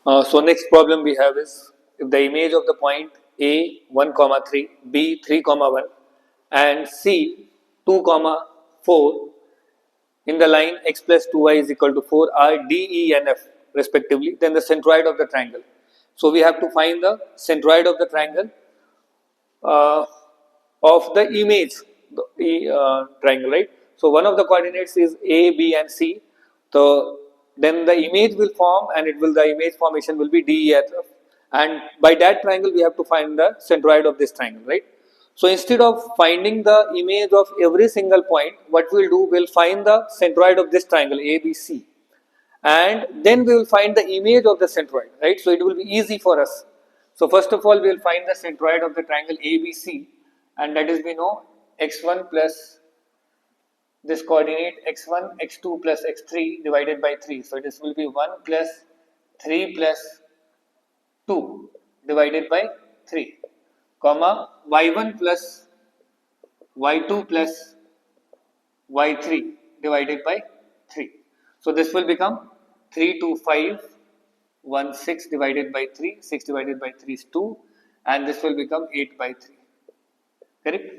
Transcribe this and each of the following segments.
So next problem we have is, if the image of the point A 1 comma 3, B 3 comma 1 and C 2 comma 4 in the line x plus 2y is equal to 4 are D, E and F respectively, then the centroid of the triangle. So we have to find the centroid of the triangle uh, of the image, triangle, right? So one of the coordinates is A, B and C. So then the image will form, and the image formation will be D, E, F. And by that triangle we have to find the centroid of this triangle, right? So instead of finding the image of every single point, what we'll do, we'll find the centroid of this triangle ABC, and then we will find the image of the centroid, right? So it will be easy for us. So first of all, we will find the centroid of the triangle ABC, and that is, we know, x1 plus this coordinate x1, x2 plus x3 divided by 3. So this will be 1 plus 3 plus 2 divided by 3, comma y1 plus y2 plus y3 divided by 3. So this will become 3 to 5, 1 6 divided by 3, 6 divided by 3 is 2, and this will become 8 by 3. Correct?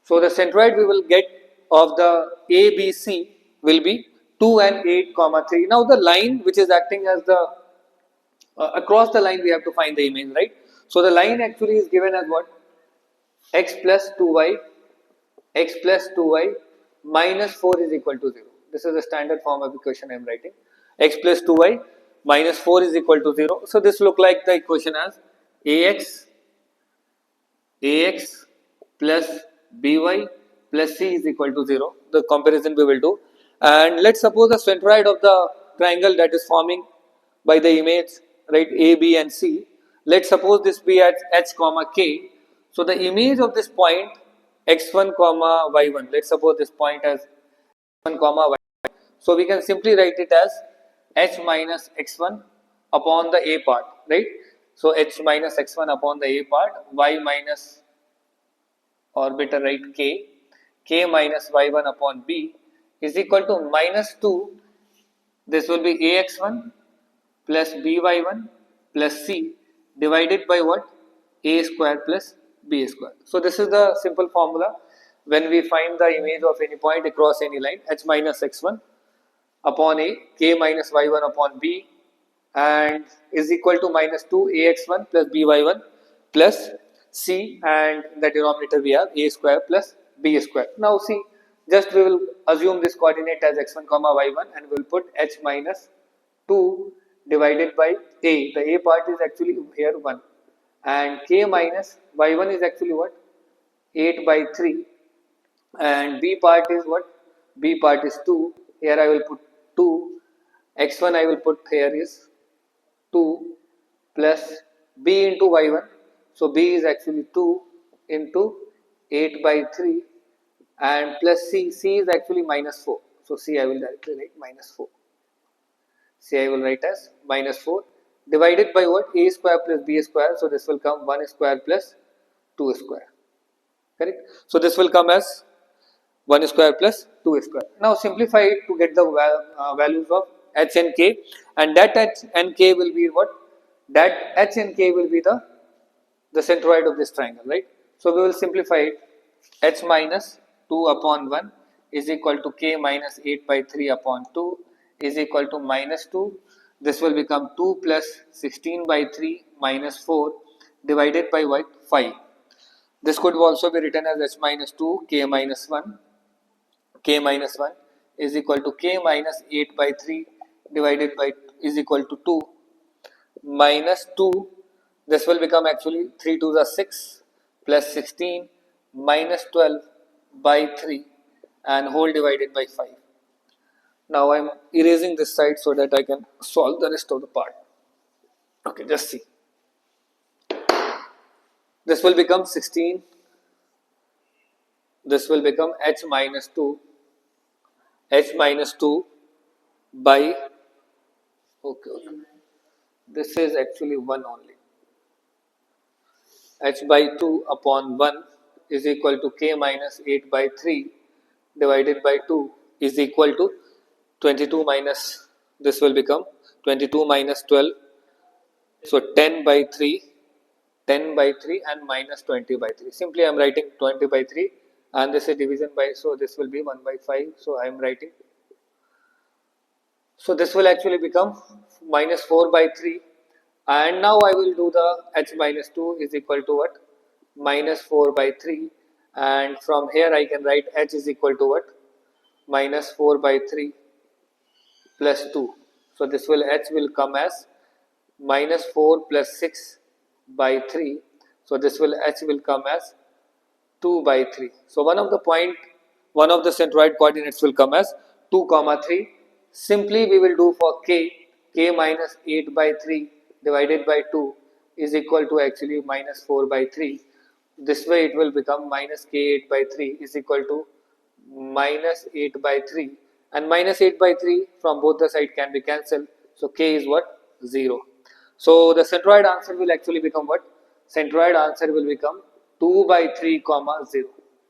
So the centroid we will get of the ABC will be 2 and 8 comma 3. Now the line which is acting as the across the line we have to find the image, right? So the line actually is given as what? X plus 2y, x plus 2y minus 4 is equal to 0. This is the standard form of equation I am writing. X plus 2y minus 4 is equal to 0. So this look like the equation as ax plus by plus c is equal to 0. The comparison we will do. And let's suppose the centroid of the triangle that is forming by the image, right, A, B and C. Let's suppose this be at h comma k. So the image of this point x1 comma y1, let's suppose this point as x1 comma y1. So we can simply write it as h minus x1 upon the a part, right? So h minus x1 upon the a part, y minus, or better write k minus y1 upon b is equal to minus 2. This will be ax1 plus by1 plus c divided by what? A square plus b square. So this is the simple formula when we find the image of any point across any line. H minus x1 upon a, k minus y1 upon b, and is equal to minus 2 ax1 plus by1 plus c, and in the denominator we have a square plus b square. Now see, just we will assume this coordinate as x1 comma y1, and we will put h minus 2 divided by a. The a part is actually here 1, and k minus y1 is actually what? 8 by 3, and b part is what? B part is 2. Here I will put 2. X1 I will put here is 2 plus b into y1. So b is actually 2 into 8 by 3, and plus c. C is actually minus 4. So c I will directly write minus 4. C I will write as minus 4 divided by what? A square plus b square. So this will come 1 square plus 2 square. Correct? So this will come as 1 square plus 2 square. Now simplify it to get the values of h and k, and that h and k will be what? That h and k will be the centroid of this triangle, right? So we will simplify it. H minus 2 upon 1 is equal to k minus 8 by 3 upon 2 is equal to minus 2. This will become 2 plus 16 by 3 minus 4 divided by what? 5. This could also be written as h minus 2 k minus 1. K minus 1 is equal to k minus 8 by 3 divided by is equal to 2 minus 2. This will become actually 3 to the 6 plus 16 minus 12 by 3 and whole divided by 5. Now I am erasing this side so that I can solve the rest of the part. Okay, just see. This will become 16. This will become h minus 2 by, okay, this is actually 1 only. H by 2 upon 1 is equal to k minus 8 by 3 divided by 2 is equal to 22 minus, this will become 22 minus 12 So 10 by 3, 10 by 3 and minus 20 by 3. Simply I am writing 20 by 3 and this is division by, so this will be 1 by 5. So I am writing. So this will actually become minus 4 by 3 and now I will do the h minus 2 is equal to what? Minus 4 by 3 and from here I can write h is equal to what? Minus 4 by 3 plus 2. So this will h will come as minus 4 plus 6 by 3. So this will h will come as 2 by 3. So one of the centroid coordinates will come as 2 comma 3. Simply we will do for k minus 8 by 3 divided by 2 is equal to actually minus 4 by 3. This way it will become minus k8 by 3 is equal to minus 8 by 3 and minus 8 by 3 from both the side can be cancelled. So k is what? 0. So the centroid answer will actually become what? Centroid answer will become 2 by 3 comma 0.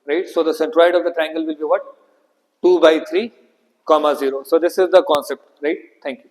Right? So the centroid of the triangle will be what? 2 by 3 comma 0. So this is the concept. Right? Thank you.